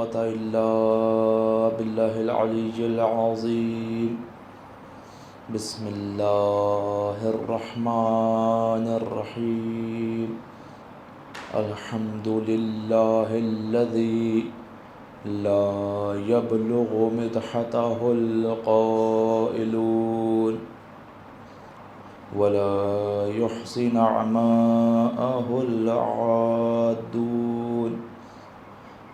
قوة إلا بالله العلي العظيم. بسم الله الرحمن الرحيم. الحمد لله الذي لا يبلغ مدحته القائلون ولا يحصي نعماءه العادون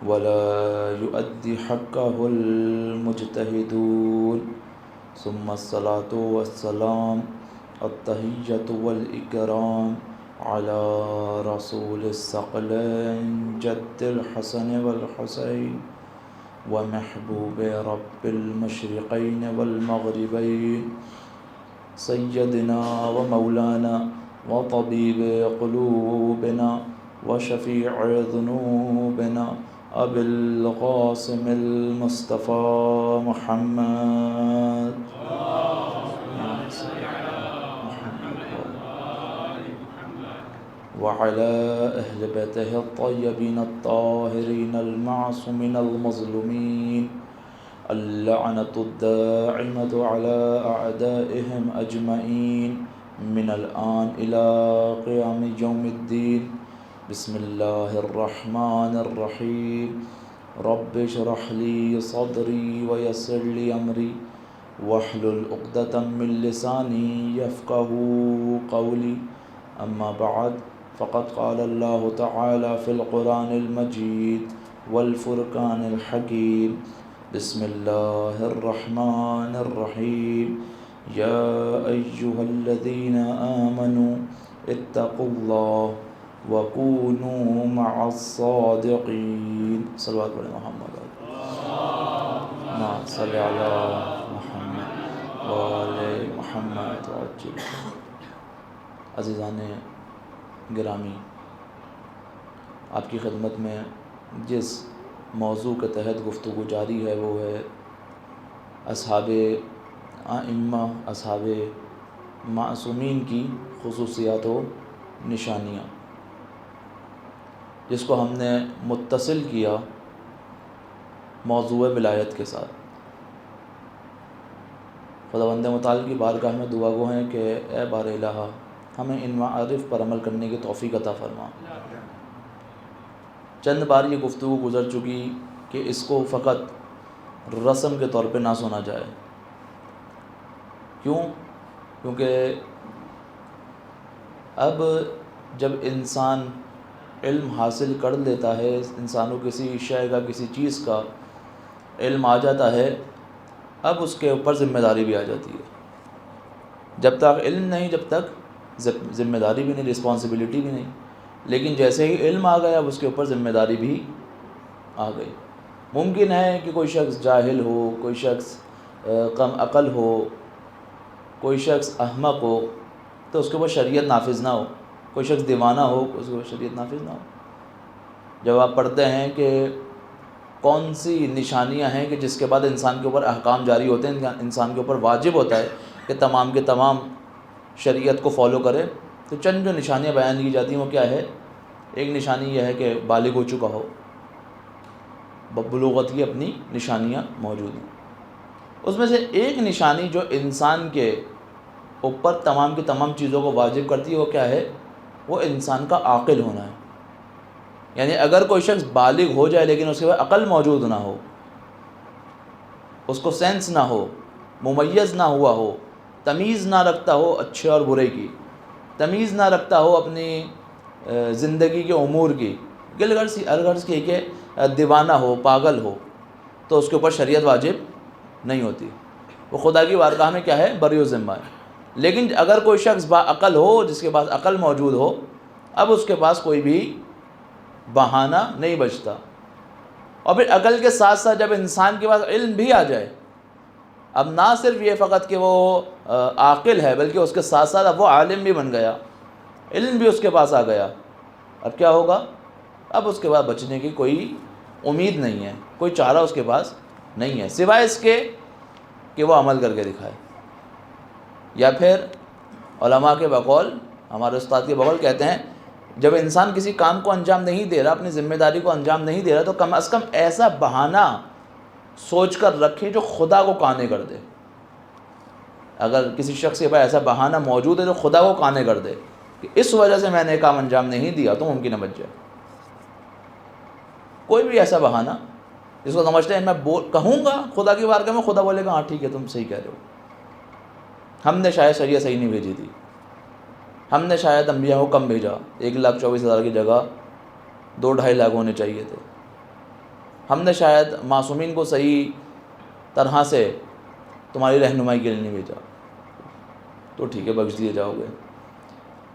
ولا يؤدي حقه المجتهدون. ثم الصلاة والسلام التحية والإكرام على رسول الثقلين جد الحسن والحسين ومحبوب رب المشرقين والمغربين سيدنا ومولانا وطبيب قلوبنا وشفيع ذنوبنا أبي القاسم المصطفى محمد وعلى أهل بيته الطيبين الطاهرين المعصومين المظلومين اللعنة الداعمة على أعدائهم أجمعين من الآن إلى قيام يوم الدين. بسم الله الرحمن الرحيم. رب اشرح لي صدري ويسر لي أمري واحلل عقدة من لساني يفقهوا قولي. أما بعد فقد قال الله تعالى في القرآن المجيد والفرقان الحكيم. بسم الله الرحمن الرحيم. يا أيها الذين آمنوا اتقوا الله وكونوا مع الصادقين. صلوات علی محمد صلی علی محمد وآل محمد وعجل. عزیزان گرامی، آپ کی خدمت میں جس موضوع کے تحت گفتگو جاری ہے وہ ہے اصحاب ائمہ، اصحاب معصومین کی خصوصیات و نشانیاں، جس کو ہم نے متصل کیا موضوع ولایت کے ساتھ. خداوند متعال کی بارگاہ میں دعا گو ہیں کہ اے بار الہ ہمیں ان معارف پر عمل کرنے کی توفیق عطا فرما. چند بار یہ گفتگو گزر چکی کہ اس کو فقط رسم کے طور پہ نہ سنا جائے. کیونکہ اب جب انسان علم حاصل کر لیتا ہے، انسانوں کسی شے کا، کسی چیز کا علم آ جاتا ہے، اب اس کے اوپر ذمہ داری بھی آ جاتی ہے. جب تک علم نہیں، جب تک ذمہ داری بھی نہیں، رسپانسبلٹی بھی نہیں. لیکن جیسے ہی علم آ گیا اب اس کے اوپر ذمہ داری بھی آ گئی. ممکن ہے کہ کوئی شخص جاہل ہو، کوئی شخص کم عقل ہو، کوئی شخص احمق ہو تو اس کے اوپر شریعت نافذ نہ ہو. کوئی شخص دیوانہ ہو اس کے اوپر شریعت نافذ نہ ہو. جب آپ پڑھتے ہیں کہ کون سی نشانیاں ہیں کہ جس کے بعد انسان کے اوپر احکام جاری ہوتے ہیں، انسان کے اوپر واجب ہوتا ہے کہ تمام کے تمام شریعت کو فالو کرے، تو چند جو نشانیاں بیان کی جاتی ہیں وہ کیا ہے؟ ایک نشانی یہ ہے کہ بالغ ہو چکا ہو، بلوغت کی اپنی نشانیاں موجود ہیں. اس میں سے ایک نشانی جو انسان کے اوپر تمام کی تمام چیزوں کو واجب کرتی ہے وہ کیا ہے؟ وہ انسان کا عاقل ہونا ہے. یعنی اگر کوئی شخص بالغ ہو جائے لیکن اس کے بعد عقل موجود نہ ہو، اس کو سینس نہ ہو، ممیز نہ ہوا ہو، تمیز نہ رکھتا ہو اچھے اور برے کی، تمیز نہ رکھتا ہو اپنی زندگی کے امور کی، غرض کی کہ دیوانہ ہو، پاگل ہو، تو اس کے اوپر شریعت واجب نہیں ہوتی. وہ خدا کی بارگاہ میں کیا ہے؟ بری و ذمہ ہے. لیکن اگر کوئی شخص با عقل ہو، جس کے پاس عقل موجود ہو، اب اس کے پاس کوئی بھی بہانہ نہیں بچتا. اور پھر عقل کے ساتھ ساتھ جب انسان کے پاس علم بھی آ جائے، اب نہ صرف یہ فقط کہ وہ عاقل ہے بلکہ اس کے ساتھ ساتھ اب وہ عالم بھی بن گیا، علم بھی اس کے پاس آ گیا، اب کیا ہوگا؟ اب اس کے بعد بچنے کی کوئی امید نہیں ہے، کوئی چارہ اس کے پاس نہیں ہے سوائے اس کے کہ وہ عمل کر کے دکھائے. یا پھر علماء کے بقول، ہمارے استاد کے بقول کہتے ہیں جب انسان کسی کام کو انجام نہیں دے رہا، اپنی ذمہ داری کو انجام نہیں دے رہا، تو کم از کم ایسا بہانہ سوچ کر رکھے جو خدا کو قانع کر دے۔ اگر کسی شخص کے پاس ایسا بہانہ موجود ہے جو خدا کو قانع کر دے کہ اس وجہ سے میں نے کام انجام نہیں دیا، تو ممکن ہے بچ جائے۔ کوئی بھی ایسا بہانہ جس کو سمجھتے ہیں میں کہوں گا خدا کی بارگاہ میں، خدا بولے گا ہاں ٹھیک ہے تم صحیح کہہ رہے ہو، ہم نے شاید شریعت صحیح نہیں بھیجی تھی، ہم نے شاید انبیاء کو کم بھیجا، 1,24,000 کی جگہ 2-2.5 لاکھ ہونے چاہیے تھے، ہم نے شاید معصومین کو صحیح طرح سے تمہاری رہنمائی کے لیے نہیں بھیجا، تو ٹھیک ہے بخش دیے جاؤ گے۔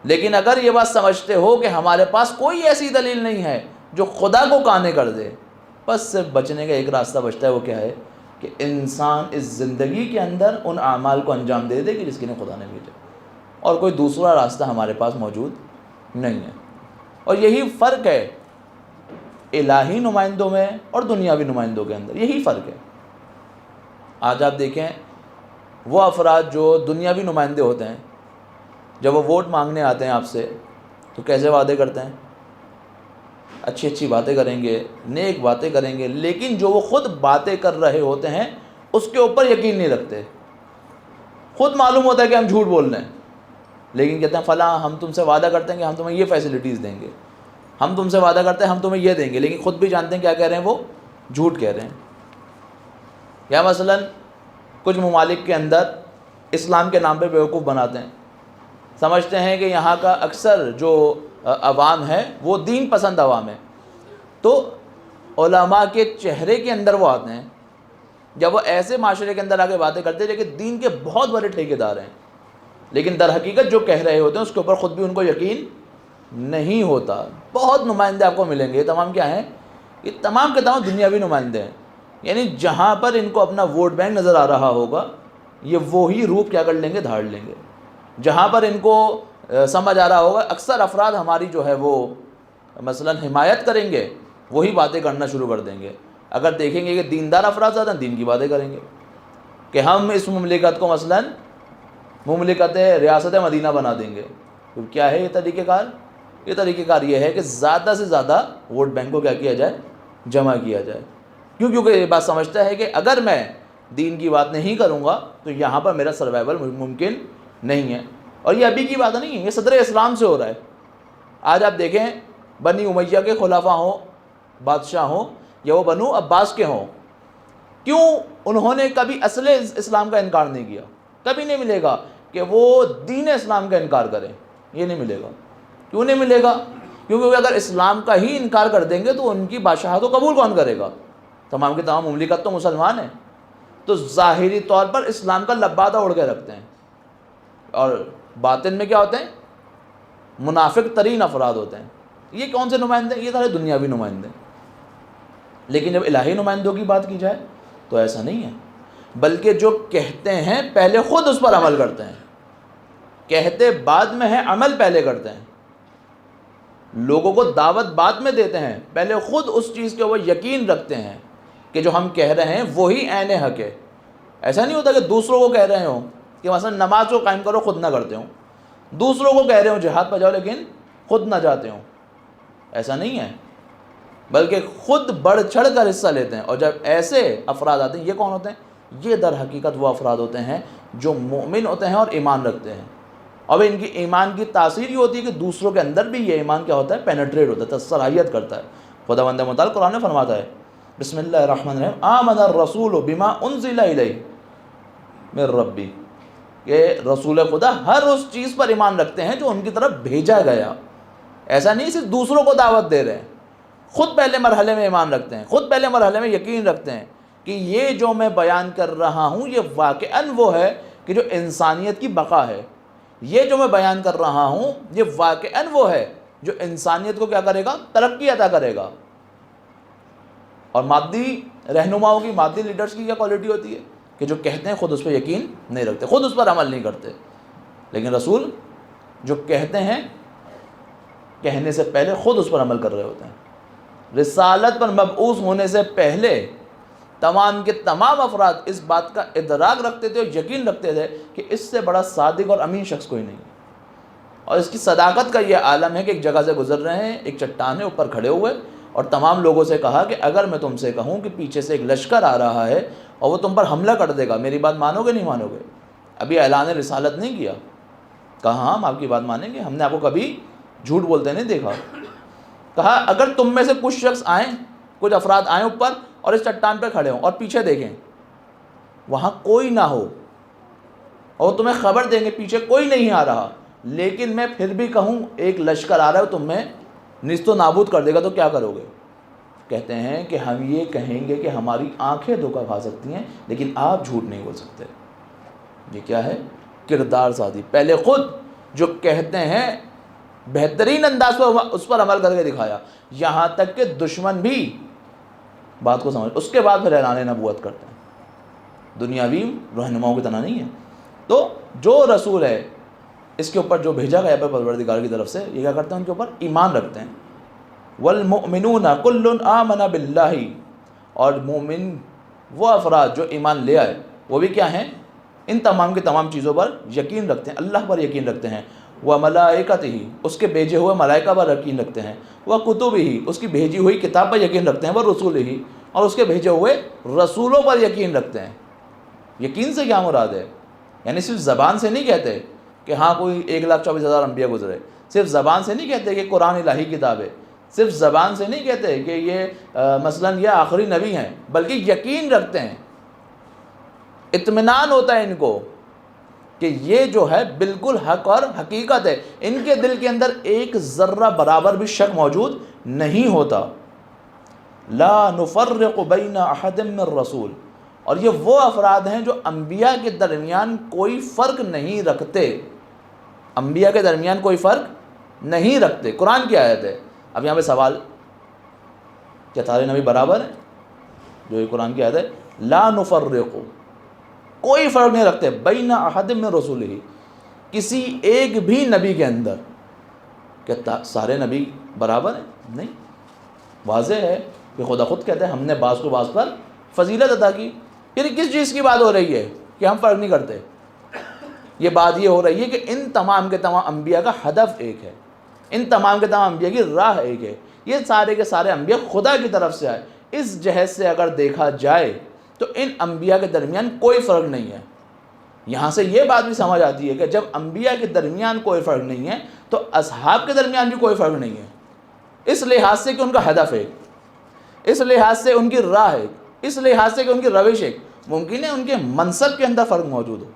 لیکن اگر یہ بات سمجھتے ہو کہ ہمارے پاس کوئی ایسی دلیل نہیں ہے جو خدا کو قانع کر دے، بس صرف بچنے کا ایک راستہ بچتا ہے، وہ کیا ہے کہ انسان اس زندگی کے اندر ان اعمال کو انجام دے دے کہ جس کے لیے خدا نے بھیجا، اور کوئی دوسرا راستہ ہمارے پاس موجود نہیں ہے۔ اور یہی فرق ہے الہی نمائندوں میں اور دنیاوی نمائندوں کے اندر، یہی فرق ہے۔ آج آپ دیکھیں وہ افراد جو دنیاوی نمائندے ہوتے ہیں، جب وہ ووٹ مانگنے آتے ہیں آپ سے تو کیسے وعدے کرتے ہیں؟ اچھی اچھی باتیں کریں گے، نیک باتیں کریں گے، لیکن جو وہ خود باتیں کر رہے ہوتے ہیں اس کے اوپر یقین نہیں رکھتے۔ خود معلوم ہوتا ہے کہ ہم جھوٹ بول رہے ہیں، لیکن کہتے ہیں فلاں ہم تم سے وعدہ کرتے ہیں کہ ہم تمہیں یہ فیسلٹیز دیں گے، ہم تم سے وعدہ کرتے ہیں ہم تمہیں یہ دیں گے، لیکن خود بھی جانتے ہیں کیا کہہ رہے ہیں، وہ جھوٹ کہہ رہے ہیں۔ یا مثلاً کچھ ممالک کے اندر اسلام کے نام پہ بیوقوف بناتے ہیں، سمجھتے ہیں کہ یہاں کا اکثر جو عوام ہے وہ دین پسند عوام ہے، تو علماء کے چہرے کے اندر وہ آتے ہیں جب وہ ایسے معاشرے کے اندر آ کے باتیں کرتے ہیں لیکن دین کے بہت بڑے ٹھیکیدار ہیں، لیکن در حقیقت جو کہہ رہے ہوتے ہیں اس کے اوپر خود بھی ان کو یقین نہیں ہوتا۔ بہت نمائندے آپ کو ملیں گے، یہ تمام کیا ہیں؟ یہ تمام کے تمام دنیاوی نمائندے ہیں، یعنی جہاں پر ان کو اپنا ووٹ بینک نظر آ رہا ہوگا یہ وہی روپ کیا کر لیں گے، دھاڑ لیں گے۔ جہاں پر ان کو سمجھ آ رہا ہوگا اکثر افراد ہماری جو ہے وہ مثلا حمایت کریں گے، وہی باتیں کرنا شروع کر دیں گے۔ اگر دیکھیں گے کہ دیندار افراد زیادہ دین کی باتیں کریں گے کہ ہم اس مملکت کو مثلا مملکت ریاست مدینہ بنا دیں گے، تو کیا ہے یہ طریقہ کار؟ یہ طریقہ کار یہ ہے کہ زیادہ سے زیادہ ووٹ بینک کو کیا کیا جائے، جمع کیا جائے۔ کیونکہ یہ بات سمجھتا ہے کہ اگر میں دین کی بات نہیں کروں گا تو یہاں پر میرا سروائیول ممکن نہیں ہے۔ اور یہ ابھی کی بات نہیں ہے، یہ صدر اسلام سے ہو رہا ہے۔ آج آپ دیکھیں بنی امیہ کے خلفاء ہوں، بادشاہ ہوں، یا وہ بنو عباس کے ہوں، کیوں انہوں نے کبھی اصل اسلام کا انکار نہیں کیا؟ کبھی نہیں ملے گا کہ وہ دین اسلام کا انکار کریں، یہ نہیں ملے گا۔ کیوں نہیں ملے گا؟ کیونکہ وہ اگر اسلام کا ہی انکار کر دیں گے تو ان کی بادشاہت کو قبول کون کرے گا؟ تمام کے تمام مملکت تو مسلمان ہیں، تو ظاہری طور پر اسلام کا لبادہ اڑ کے رکھتے ہیں، اور باطن میں کیا ہوتے ہیں؟ منافق ترین افراد ہوتے ہیں۔ یہ کون سے نمائندے؟ یہ سارے دنیاوی نمائندے۔ لیکن جب الہی نمائندوں کی بات کی جائے تو ایسا نہیں ہے، بلکہ جو کہتے ہیں پہلے خود اس پر عمل کرتے ہیں، کہتے بعد میں ہیں، عمل پہلے کرتے ہیں، لوگوں کو دعوت بعد میں دیتے ہیں، پہلے خود اس چیز کے اوپر یقین رکھتے ہیں کہ جو ہم کہہ رہے ہیں وہی عین حق ہے۔ ایسا نہیں ہوتا کہ دوسروں کو کہہ رہے ہوں کہ مثلا نماز کو قائم کرو خود نہ کرتے ہوں، دوسروں کو کہہ رہے ہوں جہاد پہ جاؤ لیکن خود نہ جاتے ہوں، ایسا نہیں ہے، بلکہ خود بڑھ چڑھ کر حصہ لیتے ہیں۔ اور جب ایسے افراد آتے ہیں، یہ کون ہوتے ہیں؟ یہ در حقیقت وہ افراد ہوتے ہیں جو مومن ہوتے ہیں اور ایمان رکھتے ہیں، اور ان کی ایمان کی تاثیر یہ ہوتی ہے کہ دوسروں کے اندر بھی یہ ایمان کیا ہوتا ہے؟ پینیٹریٹ ہوتا ہے، صلاحیت کرتا ہے۔ خداوند متعال قرآن میں فرماتا ہے بسم اللہ الرحمن الرحیم آمن الرسول بما انزل الیہ من ربی، کہ رسول خدا ہر اس چیز پر ایمان رکھتے ہیں جو ان کی طرف بھیجا گیا۔ ایسا نہیں صرف دوسروں کو دعوت دے رہے ہیں، خود پہلے مرحلے میں ایمان رکھتے ہیں، خود پہلے مرحلے میں یقین رکھتے ہیں کہ یہ جو میں بیان کر رہا ہوں یہ واقعاً وہ ہے کہ جو انسانیت کی بقا ہے، یہ جو میں بیان کر رہا ہوں یہ واقعاً وہ ہے جو انسانیت کو کیا کرے گا؟ ترقی عطا کرے گا۔ اور مادی رہنماؤں کی، مادی لیڈرز کی کیا کوالٹی ہوتی ہے کہ جو کہتے ہیں خود اس پہ یقین نہیں رکھتے، خود اس پر عمل نہیں کرتے۔ لیکن رسول جو کہتے ہیں کہنے سے پہلے خود اس پر عمل کر رہے ہوتے ہیں۔ رسالت پر مبعوث ہونے سے پہلے تمام کے تمام افراد اس بات کا ادراک رکھتے تھے اور یقین رکھتے تھے کہ اس سے بڑا صادق اور امین شخص کوئی نہیں ہے۔ اور اس کی صداقت کا یہ عالم ہے کہ ایک جگہ سے گزر رہے ہیں، ایک چٹان ہے، اوپر کھڑے ہوئے اور تمام لوگوں سے کہا کہ اگر میں تم سے کہوں کہ پیچھے سے ایک لشکر آ رہا ہے اور وہ تم پر حملہ کر دے گا، میری بات مانو گے نہیں مانو گے؟ ابھی اعلان رسالت نہیں کیا، کہا ہاں ہم آپ کی بات مانیں گے، ہم نے آپ کو کبھی جھوٹ بولتے نہیں دیکھا۔ کہا اگر تم میں سے کچھ شخص آئیں، کچھ افراد آئیں اوپر اور اس چٹان پہ کھڑے ہوں اور پیچھے دیکھیں وہاں کوئی نہ ہو، اور تمہیں خبر دیں گے پیچھے کوئی نہیں آ رہا، لیکن میں پھر بھی کہوں ایک لشکر آ رہا ہے تم میں نیست و نابود کر دے گا، تو کیا کرو گے؟ کہتے ہیں کہ ہم یہ کہیں گے کہ ہماری آنکھیں دھوکہ کھا سکتی ہیں لیکن آپ جھوٹ نہیں بول سکتے۔ یہ کیا ہے؟ کردار سازی۔ پہلے خود جو کہتے ہیں بہترین انداز پر اس پر عمل کر کے دکھایا، یہاں تک کہ دشمن بھی بات کو سمجھ، اس کے بعد پھر اعلان نبوت کرتے ہیں۔ دنیاوی رہنماؤں کی طرح نہیں ہے۔ تو جو رسول ہے اس کے اوپر جو بھیجا گیا ہے پروردگار کی طرف سے، یہ کیا کرتے ہیں؟ ان کے اوپر ایمان رکھتے ہیں۔ والمؤمنون کل آمن باللہ، اور مومن وہ افراد جو ایمان لے آئے وہ بھی کیا ہیں؟ ان تمام کی تمام چیزوں پر یقین رکھتے ہیں، اللہ پر یقین رکھتے ہیں، وملائکتہ، اس کے بھیجے ہوئے ملائکہ پر یقین رکھتے ہیں، وکتبہ، اس کی بھیجی ہوئی کتاب پر یقین رکھتے ہیں، ورسولہ، اور اس کے بھیجے ہوئے رسولوں پر یقین رکھتے ہیں۔ یقین سے کیا مراد ہے؟ یعنی صرف زبان سے نہیں کہتے کہ ہاں کوئی 1,24,000 انبیاء گزرے، صرف زبان سے نہیں کہتے کہ قرآن الہی کتاب ہے، صرف زبان سے نہیں کہتے کہ یہ مثلاً یہ آخری نبی ہیں، بلکہ یقین رکھتے ہیں، اطمینان ہوتا ہے ان کو کہ یہ جو ہے بالکل حق اور حقیقت ہے، ان کے دل کے اندر ایک ذرہ برابر بھی شک موجود نہیں ہوتا۔ لا نفرق بین احد من الرسول، اور یہ وہ افراد ہیں جو انبیاء کے درمیان کوئی فرق نہیں رکھتے، انبیاء کے درمیان کوئی فرق نہیں رکھتے۔ قرآن کی آیت ہے۔ اب یہاں پہ سوال، کیا سارے نبی برابر ہیں؟ جو یہ قرآن کی آیت ہے، لا نفرق، کوئی فرق نہیں رکھتے، بین احد من رسولہ، کسی ایک بھی نبی کے اندر۔ کیا سارے نبی برابر ہیں؟ نہیں۔ واضح ہے کہ خدا خود کہتے ہیں ہم نے بعض کو بعض پر فضیلت عطا کی۔ پھر کس چیز کی بات ہو رہی ہے کہ ہم فرق نہیں کرتے؟ یہ بات یہ ہو رہی ہے کہ ان تمام کے تمام انبیاء کا ہدف ایک ہے، ان تمام کے تمام انبیاء کی راہ ایک ہے، یہ سارے کے سارے انبیاء خدا کی طرف سے آئے۔ اس جہت سے اگر دیکھا جائے تو ان انبیاء کے درمیان کوئی فرق نہیں ہے۔ یہاں سے یہ بات بھی سمجھ آتی ہے کہ جب انبیاء کے درمیان کوئی فرق نہیں ہے تو اصحاب کے درمیان بھی کوئی فرق نہیں ہے، اس لحاظ سے کہ ان کا ہدف ہے، اس لحاظ سے ان کی راہ ہے، اس لحاظ سے کہ ان کی روش ہے۔ ممکن ہے ان کے منصب کے اندر فرق موجود ہو،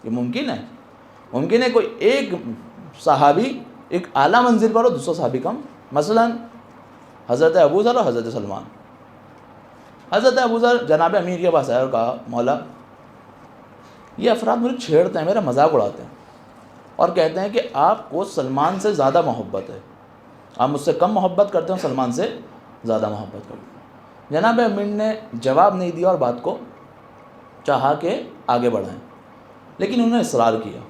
یہ ممکن ہے، ممکن ہے کوئی ایک صحابی ایک اعلیٰ منزل پر ہو، دوسرا صحابی کم، مثلا حضرت ابو ذر اور حضرت سلمان۔ حضرت ابو ذر جناب امیر کے پاس آئے اور کہا مولا یہ افراد مجھے چھیڑتے ہیں، میرا مذاق اڑاتے ہیں اور کہتے ہیں کہ آپ کو سلمان سے زیادہ محبت ہے، آپ مجھ سے کم محبت کرتے ہیں، سلمان سے زیادہ محبت کرتے ہیں۔ جناب امیر نے جواب نہیں دیا اور بات کو چاہا کہ آگے بڑھائیں، لیکن انہوں نے اصرار کیا۔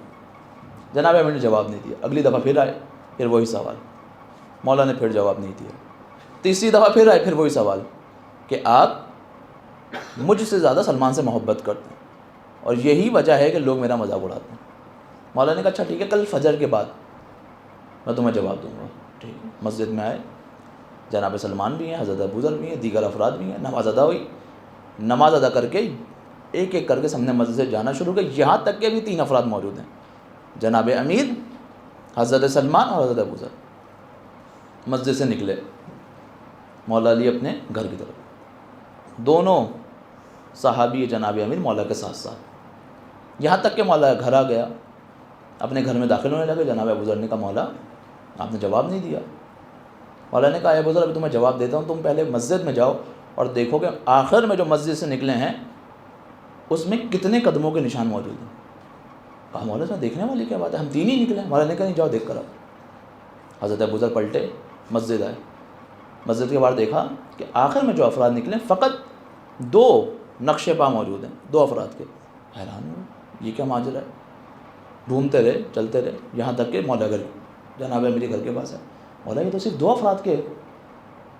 جناب امیر نے جواب نہیں دیا، اگلی دفعہ پھر آئے، پھر وہی سوال، مولا نے پھر جواب نہیں دیا، تیسری دفعہ پھر آئے، پھر وہی سوال کہ آپ مجھ سے زیادہ سلمان سے محبت کرتے ہیں اور یہی وجہ ہے کہ لوگ میرا مذاق اڑاتے ہیں۔ مولا نے کہا اچھا ٹھیک ہے، کل فجر کے بعد میں تمہیں جواب دوں گا۔ ٹھیک ہے، مسجد میں آئے، جناب سلمان بھی ہیں، حضرت ابو ذر بھی ہیں، دیگر افراد بھی ہیں، نماز ادا ہوئی، نماز ادا کر کے ایک ایک کر کے سامنے مسجد سے جانا شروع کیا، یہاں تک کہ بھی 3 افراد موجود ہیں، جناب امیر، حضرت سلمان اور حضرت ابو ذر۔ مسجد سے نکلے مولا علی اپنے گھر کی طرف، دونوں صحابی جناب امیر مولا کے ساتھ ساتھ، یہاں تک کہ مولا گھر آ گیا، اپنے گھر میں داخل ہونے لگے۔ جناب ابو ذر نے کہا مولا آپ نے جواب نہیں دیا۔ مولا نے کہا ابو ذر ابھی تمہیں جواب دیتا ہوں، تم پہلے مسجد میں جاؤ اور دیکھو کہ آخر میں جو مسجد سے نکلے ہیں اس میں کتنے قدموں کے نشان موجود ہیں۔ کہا مولا صاحب دیکھنے والی کیا بات ہے، ہم 3 ہی نکلے ہیں۔ مولا نے کہا نہیں جاؤ دیکھ کر آؤ۔ حضرت ابو ذر پلٹے، مسجد آئے، مسجد کے باہر دیکھا کہ آخر میں جو افراد نکلے فقط 2 نقش پا موجود ہیں، 2 افراد کے۔ حیران ہوئے یہ کیا ماجرا ہے، ڈھونڈتے رہے، چلتے رہے، یہاں تک کہ مولا گھر جناب میرے گھر کے پاس ہے۔ مولا یہ تو صرف 2 افراد کے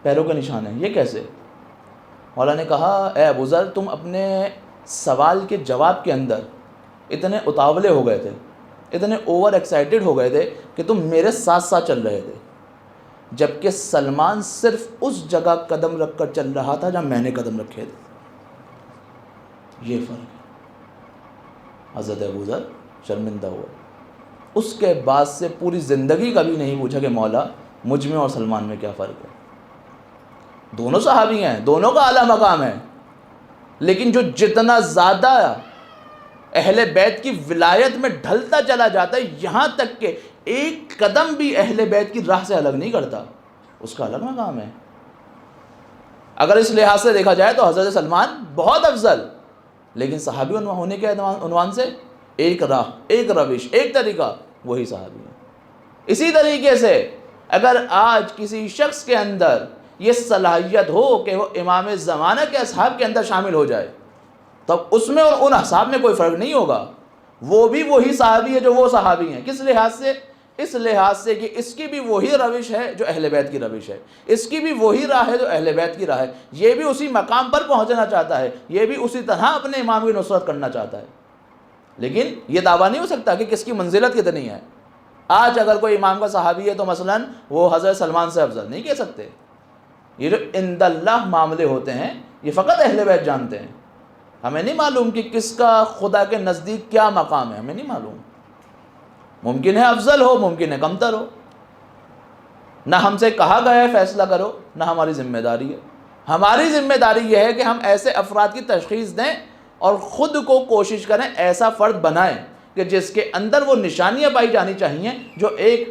پیروں کے نشان ہیں، یہ کیسے؟ مولا نے کہا اے ابو ذر تم اپنے سوال کے جواب کے اندر اتنے اتاولے ہو گئے تھے، اتنے اوور ایکسائٹیڈ ہو گئے تھے کہ تم میرے ساتھ ساتھ چل رہے تھے، جبکہ سلمان صرف اس جگہ قدم رکھ کر چل رہا تھا جہاں میں نے قدم رکھے تھے۔ یہ فرق ہے۔ حضرت ابوذر شرمندہ ہوا، اس کے بعد سے پوری زندگی کبھی نہیں پوچھا کہ مولا مجھ میں اور سلمان میں کیا فرق ہے۔ دونوں صحابی ہیں، دونوں کا اعلیٰ مقام ہے، لیکن جو جتنا زیادہ اہل بیت کی ولایت میں ڈھلتا چلا جاتا ہے، یہاں تک کہ ایک قدم بھی اہل بیت کی راہ سے الگ نہیں کرتا، اس کا الگ مقام ہے۔ اگر اس لحاظ سے دیکھا جائے تو حضرت سلمان بہت افضل، لیکن صحابی ہونے کے عنوان سے ایک راہ، ایک روش، ایک طریقہ، وہی صحابی ہے۔ اسی طریقے سے اگر آج کسی شخص کے اندر یہ صلاحیت ہو کہ وہ امام زمانہ کے اصحاب کے اندر شامل ہو جائے، تب اس میں اور ان اصحاب میں کوئی فرق نہیں ہوگا، وہ بھی وہی صحابی ہے جو وہ صحابی ہیں۔ کس لحاظ سے؟ اس لحاظ سے کہ اس کی بھی وہی روش ہے جو اہل بیت کی روش ہے، اس کی بھی وہی راہ ہے جو اہل بیت کی راہ ہے، یہ بھی اسی مقام پر پہنچنا چاہتا ہے، یہ بھی اسی طرح اپنے امام کی نصرت کرنا چاہتا ہے۔ لیکن یہ دعویٰ نہیں ہو سکتا کہ کس کی منزلت کتنی ہے۔ آج اگر کوئی امام کا صحابی ہے تو مثلا وہ حضرت سلمان سے افضل نہیں کہہ سکتے۔ یہ جو عند اللہ معاملے ہوتے ہیں یہ فقط اہل بیت جانتے ہیں۔ ہمیں نہیں معلوم کہ کس کا خدا کے نزدیک کیا مقام ہے، ہمیں نہیں معلوم۔ ممکن ہے افضل ہو، ممکن ہے کمتر ہو، نہ ہم سے کہا گیا ہے فیصلہ کرو، نہ ہماری ذمہ داری ہے۔ ہماری ذمہ داری یہ ہے کہ ہم ایسے افراد کی تشخیص دیں اور خود کو کوشش کریں ایسا فرد بنائیں کہ جس کے اندر وہ نشانیاں پائی جانی چاہیے جو ایک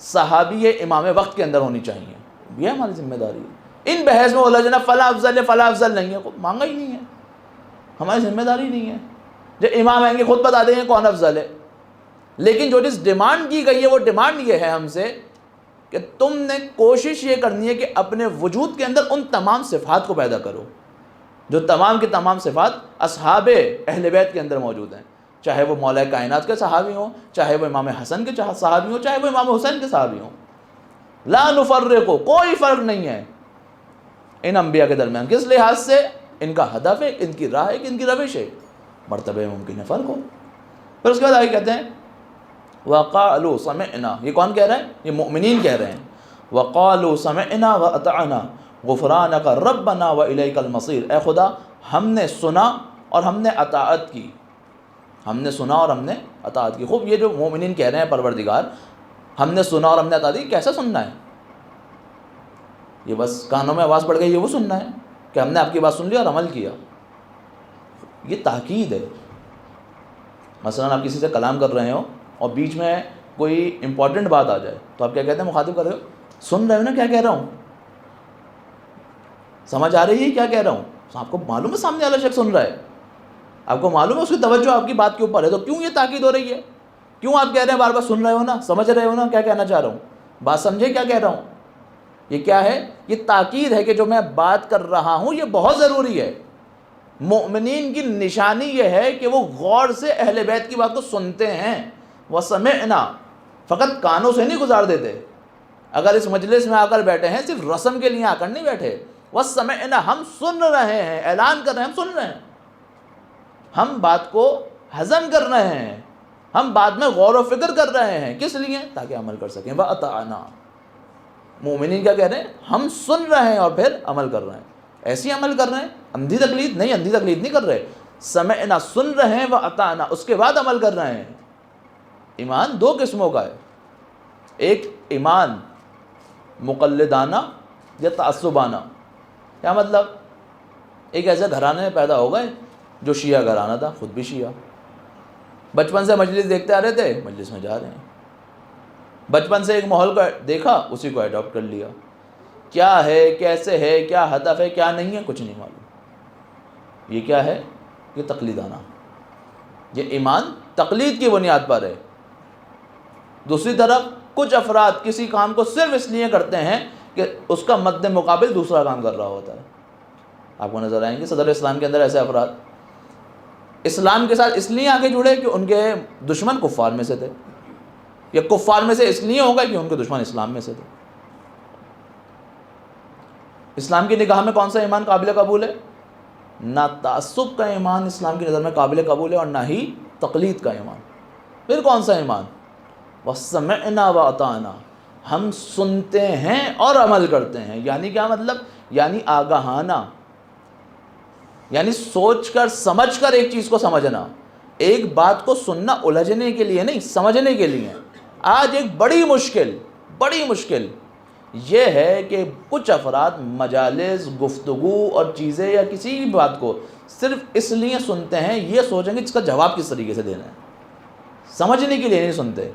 صحابی امام وقت کے اندر ہونی چاہیے۔ یہ ہماری ذمہ داری ہے۔ ان بحث میں بولا جانا فلاں افضل ہے فلاں افضل نہیں ہے، کوئی مانگا ہی نہیں ہے، ہماری ذمہ داری نہیں ہے۔ جو امام آئیں گے خود بتا دیں گے کون افضل ہے، لیکن جو جس ڈیمانڈ کی گئی ہے وہ ڈیمانڈ یہ ہے ہم سے کہ تم نے کوشش یہ کرنی ہے کہ اپنے وجود کے اندر ان تمام صفات کو پیدا کرو جو تمام کی تمام صفات اصحاب اہل بیت کے اندر موجود ہیں، چاہے وہ مولا کائنات کے صحابی ہوں، چاہے وہ امام حسن کے صحابی ہوں، چاہے وہ امام حسین کے صحابی ہوں۔ لا نفرق، کوئی فرق نہیں ہے ان انبیاء کے درمیان۔ کس لحاظ سے؟ ان کا ہدف ہے، ان کی راہ ہے، ان کی روش ہے، مرتبہ ممکن ہے فرق ہو۔ پھر اس کے بعد آگے کہتے ہیں وَقَالُوا سَمِعْنَا، یہ کون کہہ رہے ہیں؟ یہ مؤمنین کہہ رہے ہیں۔ وَقَالُوا سَمِعْنَا وَأَطَعْنَا غُفْرَانَكَ رَبَّنَا وَإِلَيْكَ الْمَصِيرُ، اے خدا ہم نے سنا اور ہم نے اطاعت کی، ہم نے سنا اور ہم نے اطاعت کی۔ خوب یہ جو مومنین کہہ رہے ہیں پروردگار ہم نے سنا اور ہم نے اطاعت کی، کیسا سننا ہے؟ یہ بس کانوں میں آواز پڑ گئی یہ وہ سننا ہے کہ ہم نے آپ کی بات سن لی اور عمل کیا؟ یہ تاکید ہے۔ مثلا آپ کسی سے کلام کر رہے ہو اور بیچ میں کوئی امپورٹنٹ بات آ جائے تو آپ کیا کہتے ہیں؟ مخاطب کر رہے ہو سن رہے ہو نا کیا کہہ رہا ہوں، سمجھ آ رہی ہے کیا کہہ رہا ہوں؟ آپ کو معلوم ہے سامنے والا شخص سن رہا ہے، آپ کو معلوم ہے اس کی توجہ آپ کی بات کے اوپر ہے، تو کیوں یہ تاکید ہو رہی ہے؟ کیوں آپ کہہ رہے ہیں بار بار سن رہے ہو نا، سمجھ رہے ہو نا کیا کہنا چاہ رہا ہوں، بات سمجھے کیا کہہ رہا ہوں؟ یہ کیا ہے؟ یہ تاکید ہے کہ جو میں بات کر رہا ہوں یہ بہت ضروری ہے۔ مؤمنین کی نشانی یہ ہے کہ وہ غور سے اہل بیت کی بات کو سنتے ہیں۔ وَسَمِعْنَا، فقط کانوں سے نہیں گزار دیتے۔ اگر اس مجلس میں آ کر بیٹھے ہیں صرف رسم کے لیے آ کر نہیں بیٹھے، وَسَمِعْنَا، ہم سن رہے ہیں، اعلان کر رہے ہیں، ہم سن رہے ہیں، ہم بات کو ہضم کر رہے ہیں، ہم بات میں غور و فکر کر رہے ہیں، کس لیے؟ تاکہ عمل کر سکیں۔ وَأَطَعْنَا، مومنین کیا کہہ رہے ہیں؟ ہم سن رہے ہیں اور پھر عمل کر رہے ہیں۔ ایسی عمل کر رہے ہیں، اندھی تقلید نہیں، اندھی تقلید نہیں کر رہے، سمعنا سن رہے ہیں، وَأَطَعْنَا اس کے بعد عمل کر رہے ہیں۔ ایمان دو قسموں کا ہے، ایک ایمان مقلدانہ یا تعصبانہ۔ کیا مطلب؟ ایک ایسے گھرانے میں پیدا ہو گئے جو شیعہ گھرانہ تھا، خود بھی شیعہ، بچپن سے مجلس دیکھتے آ رہے تھے، مجلس میں جا رہے ہیں، بچپن سے ایک ماحول کو دیکھا اسی کو اڈاپٹ کر لیا، کیا ہے، کیسے ہے، کیا ہدف ہے، کیا نہیں ہے، کچھ نہیں معلوم۔ یہ کیا ہے؟ یہ تقلیدانہ، یہ ایمان تقلید کی بنیاد پر ہے۔ دوسری طرف کچھ افراد کسی کام کو صرف اس لیے کرتے ہیں کہ اس کا مد مقابل دوسرا کام کر رہا ہوتا ہے۔ آپ کو نظر آئیں گے صدر اسلام کے اندر ایسے افراد اسلام کے ساتھ اس لیے آگے جڑے کہ ان کے دشمن کفار میں سے تھے، یا کفار میں سے اس لیے ہوگا کہ ان کے دشمن اسلام میں سے تھے۔ اسلام کی نگاہ میں کون سا ایمان قابل قبول ہے؟ نہ تعصب کا ایمان اسلام کی نظر میں قابل قبول ہے، اور نہ ہی تقلید کا ایمان۔ پھر کون سا ایمان؟ وَسَمِعْنَا وَأَطَعْنَا، ہم سنتے ہیں اور عمل کرتے ہیں. یعنی کیا مطلب؟ یعنی آگاہانہ، یعنی سوچ کر سمجھ کر ایک چیز کو سمجھنا. ایک بات کو سننا الجھنے کے لیے نہیں، سمجھنے کے لیے. آج ایک بڑی مشکل یہ ہے کہ کچھ افراد مجالس، گفتگو اور چیزیں یا کسی بھی بات کو صرف اس لیے سنتے ہیں، یہ سوچیں گے اس کا جواب کس طریقے سے دینا ہے. سمجھنے کے لیے نہیں سنتے،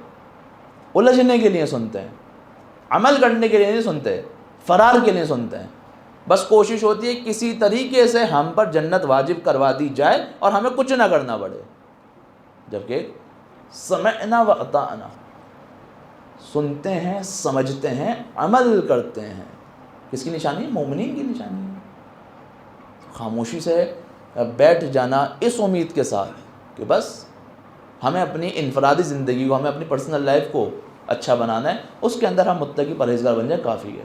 الجھنے کے لیے سنتے ہیں، عمل کرنے کے لیے نہیں سنتے، فرار کے لیے سنتے ہیں. بس کوشش ہوتی ہے کسی طریقے سے ہم پر جنت واجب کروا دی جائے اور ہمیں کچھ نہ کرنا پڑے. جبکہ سمعنا و اطعنا، سنتے ہیں، سمجھتے ہیں، عمل کرتے ہیں. کس کی نشانی ہے؟ مومنین کی نشانی ہے. خاموشی سے بیٹھ جانا اس امید کے ساتھ کہ بس ہمیں اپنی انفرادی زندگی کو، ہمیں اپنی پرسنل لائف کو اچھا بنانا ہے، اس کے اندر ہم متقی پرہیزگار بن جائیں، کافی ہے.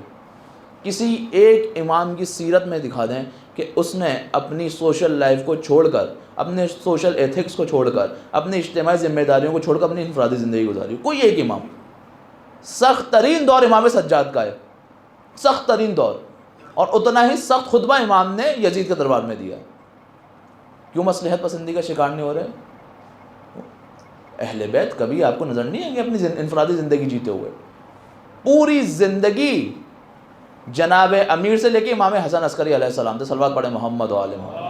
کسی ایک امام کی سیرت میں دکھا دیں کہ اس نے اپنی سوشل لائف کو چھوڑ کر، اپنے سوشل ایتھکس کو چھوڑ کر، اپنی اجتماعی ذمہ داریوں کو چھوڑ کر اپنی انفرادی زندگی گزاری. کوئی ایک امام. سخت ترین دور امام سجاد کا ہے، سخت ترین دور، اور اتنا ہی سخت خطبہ امام نے یزید کے دربار میں دیا. کیوں مصلحت پسندی کا شکار نہیں ہو رہے؟ اہل بیت کبھی آپ کو نظر نہیں آئیں گے اپنی انفرادی زندگی جیتے ہوئے. پوری زندگی جناب امیر سے لے کے امام حسن عسکری علیہ السلام تھے. صلوات پڑھیں محمد و آل محمد.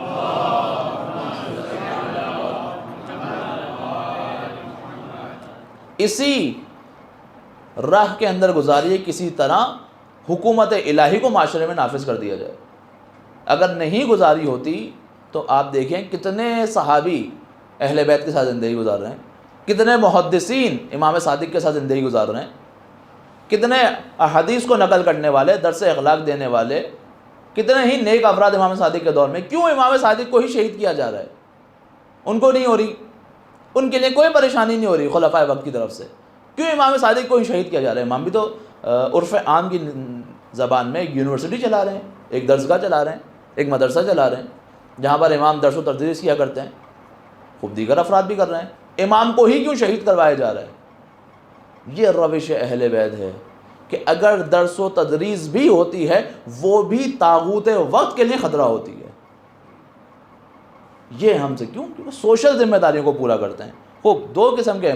اسی راہ کے اندر گزاری، کسی طرح حکومت الہی کو معاشرے میں نافذ کر دیا جائے. اگر نہیں گزاری ہوتی تو آپ دیکھیں کتنے صحابی اہل بیت کے ساتھ زندگی گزار رہے ہیں، کتنے محدثین امام صادق کے ساتھ زندگی گزار رہے ہیں، کتنے احادیث کو نقل کرنے والے، درس اخلاق دینے والے، کتنے ہی نیک افراد امام صادق کے دور میں. کیوں امام صادق کو ہی شہید کیا جا رہا ہے؟ ان کو نہیں ہو رہی، ان کے لیے کوئی پریشانی نہیں ہو رہی خلفائے وقت کی طرف سے. کیوں امام صادق کو ہی شہید کیا جا رہا ہے؟ امام بھی تو عرف عام کی زبان میں ایک یونیورسٹی چلا رہے ہیں، ایک درسگاہ چلا رہے ہیں، ایک مدرسہ چلا رہے ہیں جہاں پر امام درس و تدریس کیا کرتے ہیں، خوب دیگر افراد بھی کر رہے ہیں. امام کو ہی کیوں شہید کروایا جا رہا ہے؟ یہ روش اہل بیت ہے کہ اگر درس و تدریس بھی ہوتی ہے وہ بھی طاغوت وقت کے لیے خطرہ ہوتی ہے. یہ ہم سے کیوں؟ کیونکہ سوشل ذمہ داریوں کو پورا کرتے ہیں. خوب دو قسم کے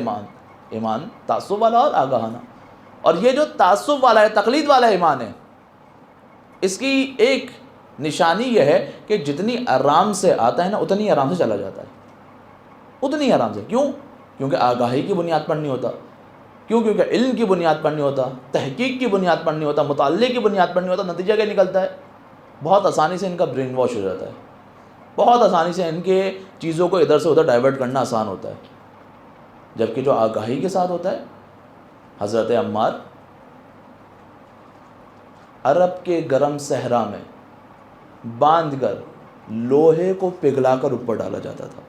ایمان تعصب والا اور آگاہانہ. اور یہ جو تعصب والا ہے، تقلید والا ایمان ہے، اس کی ایک نشانی یہ ہے کہ جتنی آرام سے آتا ہے نا اتنی آرام سے چلا جاتا ہے، اتنی آرام سے. کیوں؟ کیونکہ آگاہی کی بنیاد پر نہیں ہوتا. کیوں؟ کیونکہ علم کی بنیاد پر نہیں ہوتا، تحقیق کی بنیاد پر نہیں ہوتا، مطالعے کی بنیاد پر نہیں ہوتا. نتیجہ کیا نکلتا ہے؟ بہت آسانی سے ان کا برین واش ہو جاتا ہے، بہت آسانی سے ان کے چیزوں کو ادھر سے ادھر ڈائیورٹ کرنا آسان ہوتا ہے. جبکہ جو آگاہی کے ساتھ ہوتا ہے، حضرت عمار عرب کے گرم صحرا میں باندھ کر لوہے کو پگھلا کر اوپر ڈالا جاتا تھا.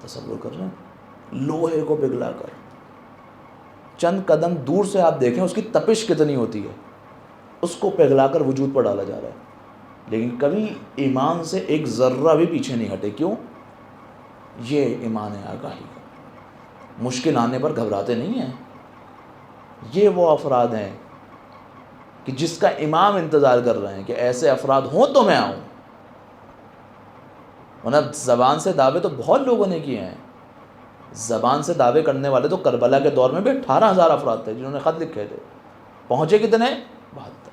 تصور کر رہے ہیں؟ لوہے کو پگھلا کر چند قدم دور سے آپ دیکھیں اس کی تپش کتنی ہوتی ہے، اس کو پگھلا کر وجود پر ڈالا جا رہا ہے. لیکن کبھی ایمان سے ایک ذرہ بھی پیچھے نہیں ہٹے. کیوں؟ یہ ایمان ہے آگاہی کا. مشکل آنے پر گھبراتے نہیں ہیں. یہ وہ افراد ہیں کہ جس کا امام انتظار کر رہے ہیں کہ ایسے افراد ہوں تو میں آؤں. ورنہ زبان سے دعوے تو بہت لوگوں نے کیے ہیں. زبان سے دعوے کرنے والے تو کربلا کے دور میں بھی 18,000 افراد تھے جنہوں نے خط لکھے تھے. پہنچے کتنے؟ 72.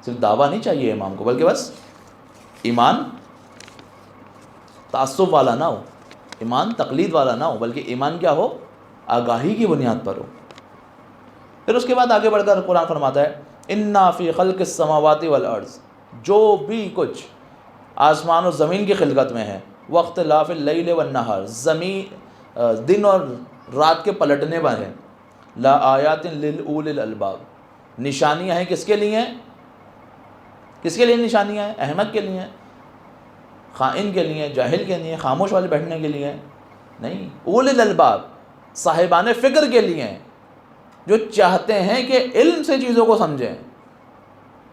صرف دعویٰ نہیں چاہیے امام کو، بلکہ بس ایمان تعصب والا نہ ہو، ایمان تقلید والا نہ ہو، بلکہ ایمان کیا ہو؟ آگاہی کی بنیاد پر ہو. پھر اس کے بعد آگے بڑھ کر قرآن فرماتا ہے اِنَّا فِي خَلْقِ السَّمَاوَاتِ وَالْأَرْضِ، جو بھی کچھ آسمان و زمین کی خلقت میں ہے، وَاخْتِلَافِ اللَّيْلِ وَالنَّهَارِ، زمین دن اور رات کے پلٹنے پر ہیں، لَآيَاتٍ لِلْأُولِي الْأَلْبَابِ، نشانیاں ہیں. کس کے لیے ہیں؟ کس کے لیے نشانیاں ہیں؟ احمق کے لیے ہیں، خائن کے لیے، جاہل کے لیے، خاموش والے بیٹھنے کے لیے نہیں. اولی الالباب، صاحبان فکر کے لیے ہیں، جو چاہتے ہیں کہ علم سے چیزوں کو سمجھیں،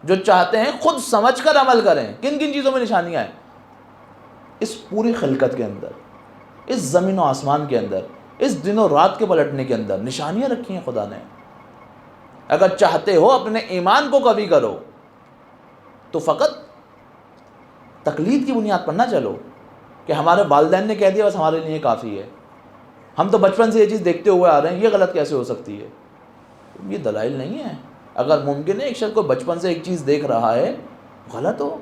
جو چاہتے ہیں خود سمجھ کر عمل کریں. کن کن چیزوں میں نشانیاں ہیں؟ اس پوری خلقت کے اندر، اس زمین و آسمان کے اندر اس دن و رات کے پلٹنے کے اندر نشانیاں رکھی ہیں خدا نے. اگر چاہتے ہو اپنے ایمان کو قوی کرو تو فقط تقلید کی بنیاد پر نہ چلو کہ ہمارے والدین نے کہہ دیا بس ہمارے لیے کافی ہے, ہم تو بچپن سے یہ چیز دیکھتے ہوئے آ رہے ہیں, یہ غلط کیسے ہو سکتی ہے. یہ دلائل نہیں ہے. اگر ممکن ہے ایک شخص کو بچپن سے ایک چیز دیکھ رہا ہے غلط ہو,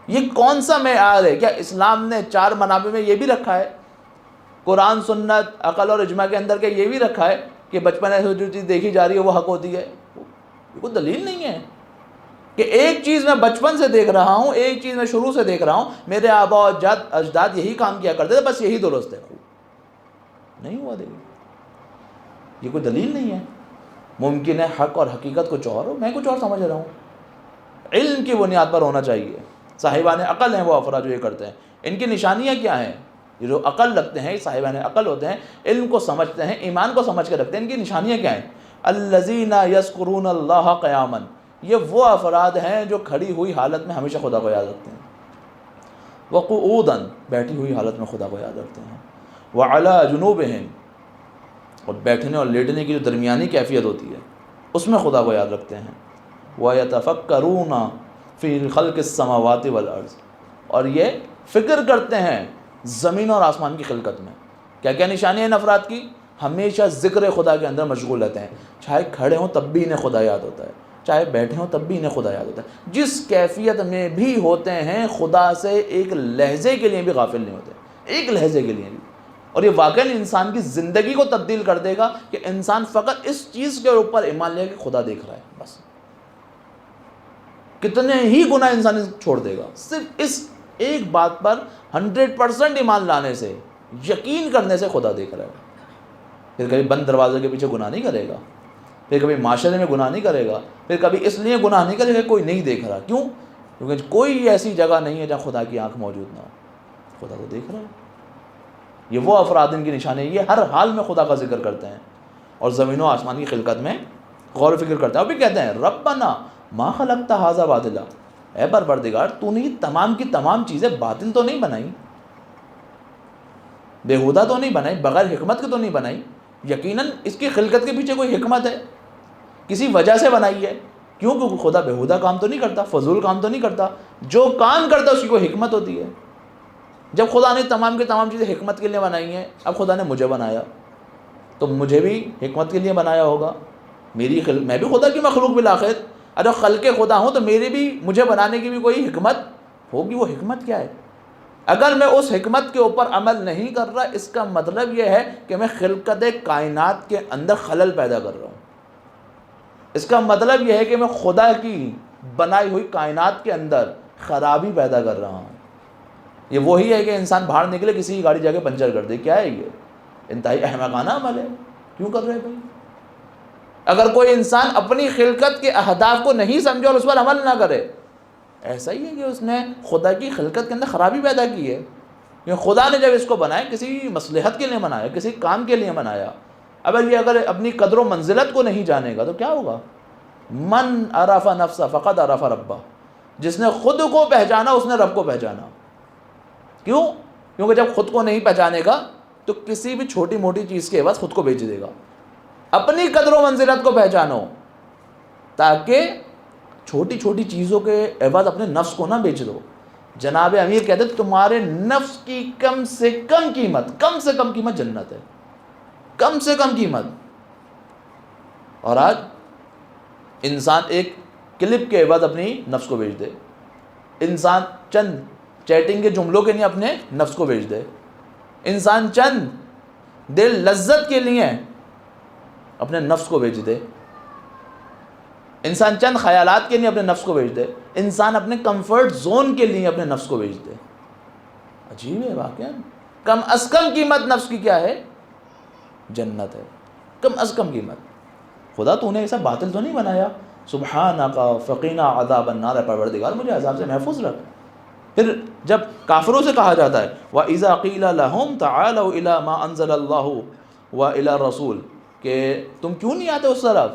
یہ کون سا معیار ہے؟ کیا اسلام نے 4 منابع میں یہ بھی رکھا ہے, قرآن سنت عقل اور اجماع کے اندر کہ یہ بھی رکھا ہے کہ بچپن سے جو چیز دیکھی جا رہی ہے وہ حق ہوتی ہے؟ یہ کوئی دلیل نہیں ہے کہ ایک چیز میں بچپن سے دیکھ رہا ہوں, ایک چیز میں شروع سے دیکھ رہا ہوں, میرے آبا و اجداد یہی کام کیا کرتے تھے, بس یہی درست ہے. نہیں ہوا دیکھیں, یہ کوئی دلیل نہیں ہے. ممکن ہے حق اور حقیقت کچھ اور ہو, میں کچھ اور سمجھ رہا ہوں. علم کی بنیاد پر ہونا چاہیے. صاحبان عقل ہیں وہ افراد جو یہ کرتے ہیں, ان کی نشانیاں کیا ہیں؟ یہ جو عقل رکھتے ہیں, صاحبان عقل ہوتے ہیں, علم کو سمجھتے ہیں, ایمان کو سمجھ کے رکھتے ہیں, ان کی نشانیاں کیا ہیں؟ الذین یذکرون اللہ قیاما, یہ وہ افراد ہیں جو کھڑی ہوئی حالت میں ہمیشہ خدا کو یاد رکھتے ہیں. وقعودا, بیٹھی ہوئی حالت میں خدا کو یاد رکھتے ہیں. وعلی جنوبہم, اور بیٹھنے اور لیٹنے کی جو درمیانی کیفیت ہوتی ہے اس میں خدا کو یاد رکھتے ہیں. وَيَتَفَكَّرُونَ فِي خَلْقِ السَّمَاوَاتِ وَالْأَرْضِ, اور یہ فکر کرتے ہیں زمین اور آسمان کی خلقت میں. کیا کیا نشانی ہیں ان افراد کی؟ ہمیشہ ذکر خدا کے اندر مشغول رہتے ہیں. چاہے کھڑے ہوں تب بھی انہیں خدا یاد ہوتا ہے, چاہے بیٹھے ہوں تب بھی انہیں خدا یاد ہوتا ہے. جس کیفیت میں بھی ہوتے ہیں خدا سے ایک لہجے کے لیے بھی غافل نہیں ہوتے, ایک لہجے کے لیے بھی. اور یہ واقعاً انسان کی زندگی کو تبدیل کر دے گا کہ انسان فقط اس چیز کے اوپر ایمان لے کہ خدا دیکھ رہا ہے بس. کتنے ہی گناہ انسان چھوڑ دے گا صرف اس ایک بات پر 100% ایمان لانے سے, یقین کرنے سے خدا دیکھ رہا ہے. پھر کبھی بند دروازے کے پیچھے گناہ نہیں کرے گا, پھر کبھی معاشرے میں گناہ نہیں کرے گا, پھر کبھی اس لیے گناہ نہیں کرے گا کوئی نہیں دیکھ رہا. کیوں؟ کیونکہ کوئی ایسی جگہ نہیں ہے جہاں خدا کی آنکھ موجود نہ ہو, خدا تو دیکھ رہا ہے. یہ وہ افراد ان کی نشانی ہے, یہ ہر حال میں خدا کا ذکر کرتے ہیں اور زمین و آسمان کی خلقت میں غور و فکر کرتے ہیں. اور بھی کہتے ہیں ربنا ما خلقت ھذا باطلا, اے پروردگار تو نے تمام کی تمام چیزیں باطل تو نہیں بنائی, بےہودہ تو نہیں بنائی, بغیر حکمت کے تو نہیں بنائی. یقیناً اس کی خلقت کے پیچھے کوئی حکمت ہے, کسی وجہ سے بنائی ہے. کیوں؟ کیونکہ خدا بےہودہ کام تو نہیں کرتا, فضول کام تو نہیں کرتا. جو کام کرتا اس کی کوئی حکمت ہوتی ہے. جب خدا نے تمام کی تمام چیزیں حکمت کے لیے بنائی ہیں, اب خدا نے مجھے بنایا تو مجھے بھی حکمت کے لیے بنایا ہوگا. میں بھی خدا کی مخلوق بالآخر, اگر خلق خدا ہوں تو میرے بھی مجھے بنانے کی بھی کوئی حکمت ہوگی. وہ حکمت کیا ہے؟ اگر میں اس حکمت کے اوپر عمل نہیں کر رہا, اس کا مطلب یہ ہے کہ میں خلقت کائنات کے اندر خلل پیدا کر رہا ہوں. اس کا مطلب یہ ہے کہ میں خدا کی بنائی ہوئی کائنات کے اندر خرابی پیدا کر رہا ہوں. یہ وہی ہے کہ انسان باہر نکلے کسی کی گاڑی جا کے پنچر کر دے. کیا ہے یہ؟ انتہائی احمقانہ عمل ہے. کیوں کر رہے بھائی؟ اگر کوئی انسان اپنی خلقت کے اہداف کو نہیں سمجھے اور اس پر عمل نہ کرے, ایسا ہی ہے کہ اس نے خدا کی خلقت کے اندر خرابی پیدا کی ہے. کیونکہ خدا نے جب اس کو بنایا کسی مصلحت کے لیے بنایا, کسی کام کے لیے بنایا. یہ اگر اپنی قدر و منزلت کو نہیں جانے گا تو کیا ہوگا؟ من عرف نفسہ فقد عرف ربہ, جس نے خود کو پہچانا اس نے رب کو پہچانا. کیوں؟ کیونکہ جب خود کو نہیں پہچانے گا تو کسی بھی چھوٹی موٹی چیز کے عوض خود کو بیچ دے گا. اپنی قدر و منزلت کو پہچانو تاکہ چھوٹی چھوٹی چیزوں کے عوض اپنے نفس کو نہ بیچ دو. جناب امیر کہتے ہیں تمہارے نفس کی کم سے کم قیمت جنت ہے, کم سے کم قیمت. اور آج انسان ایک کلپ کے عوض اپنی نفس کو بیچ دے, انسان چند چیٹنگ کے جملوں کے لیے اپنے نفس کو بیچ دے, انسان چند دل لذت کے لیے اپنے نفس کو بیچ دے, انسان چند خیالات کے لیے اپنے نفس کو بیچ دے, انسان اپنے کمفرٹ زون کے لیے اپنے نفس کو بیچ دے. عجیب ہے واقعا. کم از کم قیمت نفس کی کیا ہے؟ جنت ہے, کم از کم قیمت. خدا تو نے ایسا باطل تو نہیں بنایا. سبحانک فقینا عذاب النار, پروردگار مجھے عذاب سے محفوظ رکھ. پھر جب کافروں سے کہا جاتا ہے وَإِذَا قِيلَ لَهُمْ تَعَالَوْا إِلَى مَا أَنزَلَ اللَّهُ وَإِلَى الرَّسُولِ, کہ تم کیوں نہیں آتے اس طرف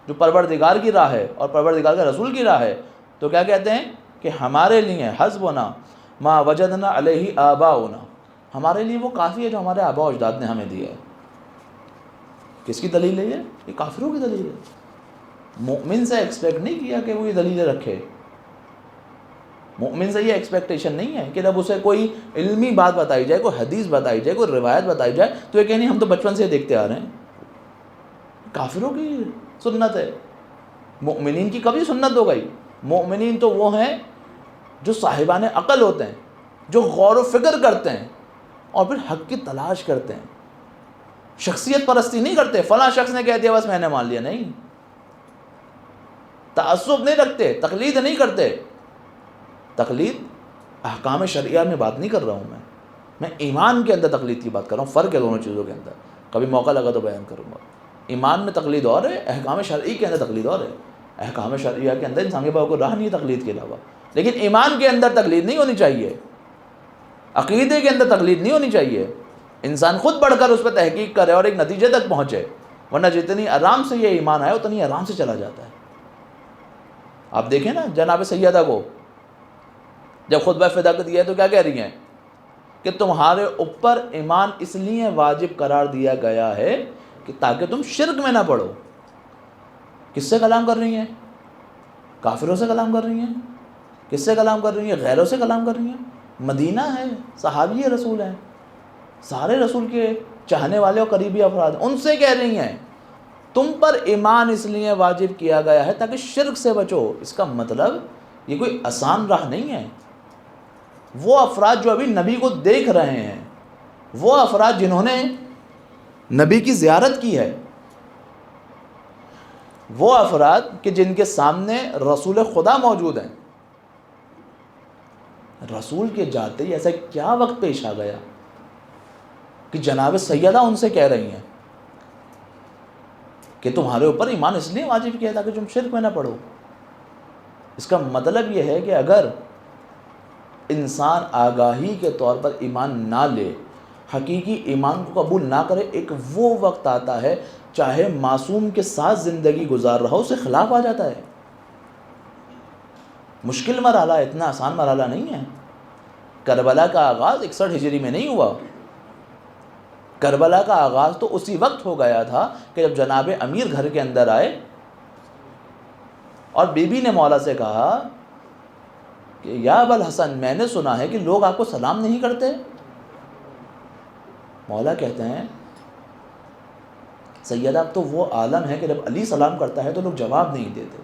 جو پروردگار کی راہ ہے اور پروردگار کے رسول کی راہ ہے. تو کیا کہتے ہیں کہ ہمارے لیے حسبنا ما وجدنا علیہ آباؤنا, ہمارے لیے وہ کافی ہے جو ہمارے آباء و اجداد نے ہمیں دیا ہے۔ کس کی دلیل ہے یہ کافروں کی دلیل ہے۔ مومن سے ایکسپیکٹ نہیں کیا کہ وہ یہ دلیلیں رکھے۔ مومن سے یہ ایکسپیکٹیشن نہیں ہے کہ جب اسے کوئی علمی بات بتائی جائے، کوئی حدیث بتائی جائے، کوئی روایت بتائی جائے تو یہ کہ نہیں ہم تو بچپن سے دیکھتے آ رہے ہیں۔ کافروں کی سنت ہے، مومنین کی کبھی سنت ہو گئی؟ مومنین تو وہ ہیں جو صاحبان عقل ہوتے ہیں، جو غور و فکر کرتے ہیں اور پھر حق کی تلاش کرتے ہیں۔ شخصیت پرستی نہیں کرتے، فلاں شخص نے کہہ دیا بس میں نے مان لیا، نہیں۔ تعصب نہیں رکھتے، تقلید نہیں کرتے۔ تقلید احکام شرعیہ میں بات نہیں کر رہا ہوں میں ایمان کے اندر تقلید کی بات کر رہا ہوں۔ فرق ہے دونوں چیزوں کے اندر، کبھی موقع لگا تو بیان کروں گا۔ ایمان میں تقلید اور ہے، احکام شرعی کے اندر تقلید اور ہے۔ احکام شرعیہ کے اندر انسان کے پاس کوئی راہ نہیں ہے تقلید کے علاوہ، لیکن ایمان کے اندر تقلید نہیں ہونی چاہیے، عقیدے کے اندر تقلید نہیں ہونی چاہیے۔ انسان خود بڑھ کر اس پہ تحقیق کرے اور ایک نتیجے تک پہنچے، ورنہ جتنی آرام سے یہ ایمان آئے اتنی آرام سے چلا جاتا ہے۔ آپ دیکھیں نا جناب سیدہ کو جب خطبہ فدا کو دیا ہے تو کیا کہہ رہی ہیں کہ تمہارے اوپر ایمان اس لیے واجب قرار دیا گیا ہے کہ تاکہ تم شرک میں نہ پڑو۔ کس سے کلام کر رہی ہیں؟ کافروں سے کلام کر رہی ہیں؟ کس سے کلام کر رہی ہیں؟ غیروں سے کلام کر رہی ہیں۔ مدینہ ہے، صحابی رسول ہیں، سارے رسول کے چاہنے والے اور قریبی افراد، ان سے کہہ رہی ہیں تم پر ایمان اس لیے واجب کیا گیا ہے تاکہ شرک سے بچو۔ اس کا مطلب یہ کوئی آسان راہ نہیں ہے۔ وہ افراد جو ابھی نبی کو دیکھ رہے ہیں، وہ افراد جنہوں نے نبی کی زیارت کی ہے، وہ افراد کہ جن کے سامنے رسول خدا موجود ہیں، رسول کے جاتے ہی ایسا کیا وقت پیش آ گیا کہ جناب سیدہ ان سے کہہ رہی ہیں کہ تمہارے اوپر ایمان اس لیے واجب کیا تاکہ تم شرک میں نہ پڑو۔ اس کا مطلب یہ ہے کہ اگر انسان آگاہی کے طور پر ایمان نہ لے، حقیقی ایمان کو قبول نہ کرے، ایک وہ وقت آتا ہے چاہے معصوم کے ساتھ زندگی گزار رہا ہو اسے خلاف آ جاتا ہے۔ مشکل مرحلہ، اتنا آسان مرحلہ نہیں ہے۔ کربلا کا آغاز 61 ہجری میں نہیں ہوا۔ کربلا کا آغاز تو اسی وقت ہو گیا تھا کہ جب جناب امیر گھر کے اندر آئے اور بی بی نے مولا سے کہا کہ یا ابوالحسن میں نے سنا ہے کہ لوگ آپ کو سلام نہیں کرتے۔ مولا کہتے ہیں سیدہ اب تو وہ عالم ہے کہ جب علی سلام کرتا ہے تو لوگ جواب نہیں دیتے۔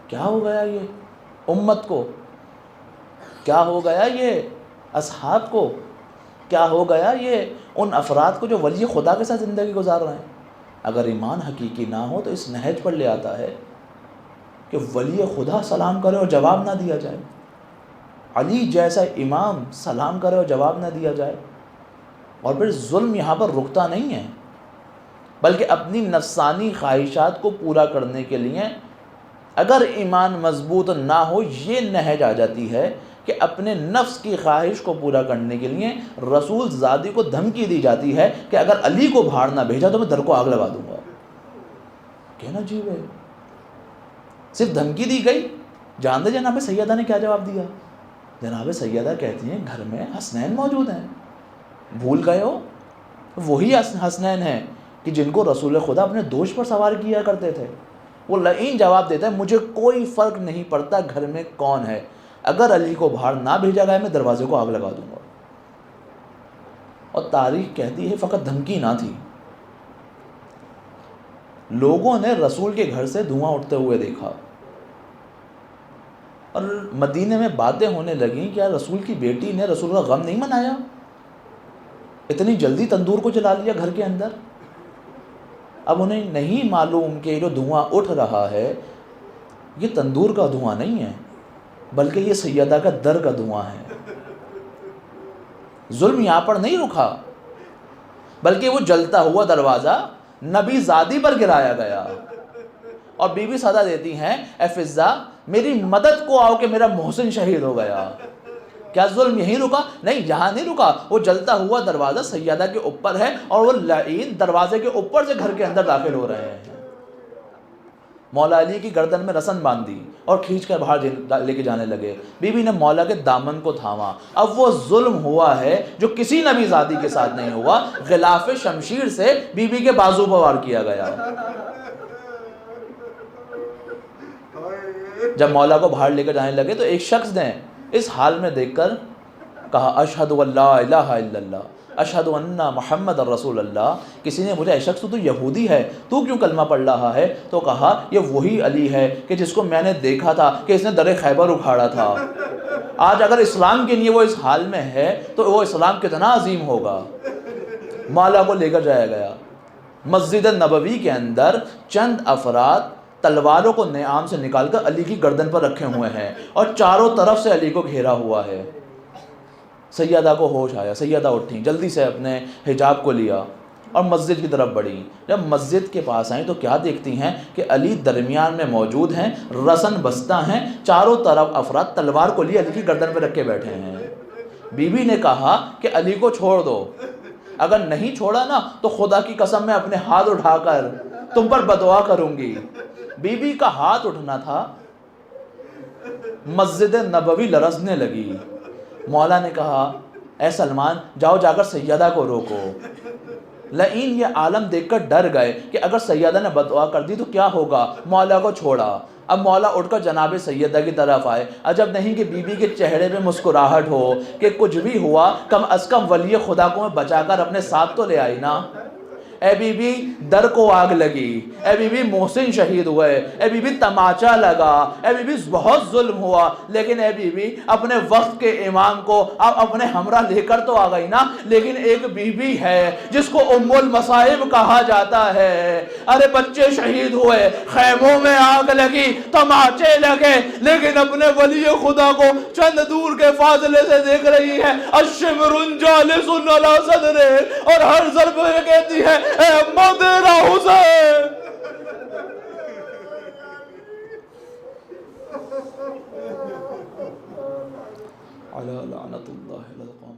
کیا ہو گیا یہ امت کو؟ کیا ہو گیا یہ اصحاب کو؟ کیا ہو گیا یہ ان افراد کو جو ولی خدا کے ساتھ زندگی گزار رہے ہیں؟ اگر ایمان حقیقی نہ ہو تو اس نہج پر لے آتا ہے کہ ولی خدا سلام کرے اور جواب نہ دیا جائے، علی جیسا امام سلام کرے اور جواب نہ دیا جائے۔ اور پھر ظلم یہاں پر رکتا نہیں ہے، بلکہ اپنی نفسانی خواہشات کو پورا کرنے کے لیے اگر ایمان مضبوط نہ ہو یہ نہج آ جاتی ہے کہ اپنے نفس کی خواہش کو پورا کرنے کے لیے رسول زادی کو دھمکی دی جاتی ہے کہ اگر علی کو بھاڑ نہ بھیجا تو میں در کو آگ لگا دوں گا۔ کہنا عجیب ہے، صرف دھمکی دی گئی۔ جانتے جناب سیدہ نے کیا جواب دیا؟ جناب سیدہ کہتی ہیں گھر میں حسنین موجود ہیں، بھول گئے ہو؟ وہی حسنین ہیں کہ جن کو رسول خدا اپنے دوش پر سوار کیا کرتے تھے۔ وہ لعین جواب دیتا ہے مجھے کوئی فرق نہیں پڑتا گھر میں کون ہے، اگر علی کو باہر نہ بھیجا گیا میں دروازے کو آگ لگا دوں گا۔ اور تاریخ کہتی ہے فقط دھمکی نہ تھی، لوگوں نے رسول کے گھر سے دھواں اٹھتے ہوئے دیکھا اور مدینے میں باتیں ہونے لگیں کہ رسول کی بیٹی نے رسول کا غم نہیں منایا، اتنی جلدی تندور کو جلا لیا گھر کے اندر۔ اب انہیں نہیں معلوم کہ جو دھواں اٹھ رہا ہے یہ تندور کا دھواں نہیں ہے بلکہ یہ سیدہ کا در کا دھواں ہے۔ ظلم یہاں پر نہیں رکا بلکہ وہ جلتا ہوا دروازہ نبی زادی پر گرایا گیا۔ اور بی بی صدا دیتی ہیں اے فضہ میری مدد کو آؤ کہ میرا محسن شہید ہو گیا۔ کیا ظلم یہیں رکا؟ نہیں، یہاں نہیں رکا، وہ جلتا ہوا دروازہ سیدہ کے اوپر ہے اور وہ لعین دروازے کے اوپر سے گھر کے اندر داخل ہو رہے ہیں۔ مولا علی کی گردن میں رسن باندھ دی اور کھینچ کر باہر لے کے جانے لگے. بی بی نے مولا کے دامن کو تھاما. اب وہ ظلم ہوا ہے جو کسی نبی زادی کے ساتھ نہیں ہوا. غلاف شمشیر سے بی بی کے بازو پر وار کیا گیا. جب مولا کو باہر لے کر جانے لگے تو ایک شخص نے اس حال میں دیکھ کر کہا اشہد ان لا الہ الا اللہ اشہد ان محمد رسول اللہ. کسی نے پوچھا اے شخص تو یہودی ہے, تو کیوں کلمہ پڑھ رہا ہے؟ تو کہا یہ وہی علی ہے کہ جس کو میں نے دیکھا تھا کہ اس نے در خیبر اکھاڑا تھا. آج اگر اسلام کے لیے وہ اس حال میں ہے تو وہ اسلام کتنا عظیم ہوگا. مولا کو لے کر جایا گیا. مسجد نبوی کے اندر چند افراد تلواروں کو نیام سے نکال کر علی کی گردن پر رکھے ہوئے ہیں اور چاروں طرف سے علی کو گھیرا ہوا ہے. سیدہ کو ہوش آیا. سیدہ اٹھیں, جلدی سے اپنے حجاب کو لیا اور مسجد کی طرف بڑھی. جب مسجد کے پاس آئیں تو کیا دیکھتی ہیں کہ علی درمیان میں موجود ہیں, رسن بستہ ہیں, چاروں طرف افراد تلوار کو لیے علی کی گردن پہ رکھ کے بیٹھے ہیں. بی بی نے کہا کہ علی کو چھوڑ دو, اگر نہیں چھوڑا نا تو خدا کی قسم میں اپنے ہاتھ اٹھا کر تم پر بدعا کروں گی. بی بی کا ہاتھ اٹھنا تھا, مسجد نبوی لرزنے لگی. مولا نے کہا اے سلمان جاؤ جا کر سیدہ کو روکو. لئین یہ عالم دیکھ کر ڈر گئے کہ اگر سیدہ نے بدعا کر دی تو کیا ہوگا. مولا کو چھوڑا. اب مولا اٹھ کر جناب سیدہ کی طرف آئے. عجب نہیں کہ بی بی کے چہرے پہ مسکراہٹ ہو کہ کچھ بھی ہوا کم از کم ولی خدا کو میں بچا کر اپنے ساتھ تو لے آئی نا. اے بی بی در کو آگ لگی, اے بی بی محسن شہید ہوئے, اے بی بی تماچا لگا, اے بی بی بہت ظلم ہوا, لیکن اے بی بی اپنے وقت کے امام کو اب اپنے ہمراہ لے کر تو آ گئی نا. لیکن ایک بی بی ہے جس کو ام المصائب کہا جاتا ہے. ارے بچے شہید ہوئے, خیموں میں آگ لگی, تماچے لگے, لیکن اپنے ولی خدا کو چند دور کے فاصلے سے دیکھ رہی ہے. الشمر جالس علی صدرہ, اور ہر ضرب میں کہتی ہے اے اماں تیرا حسین. علی لعنت اللہ علی القوم.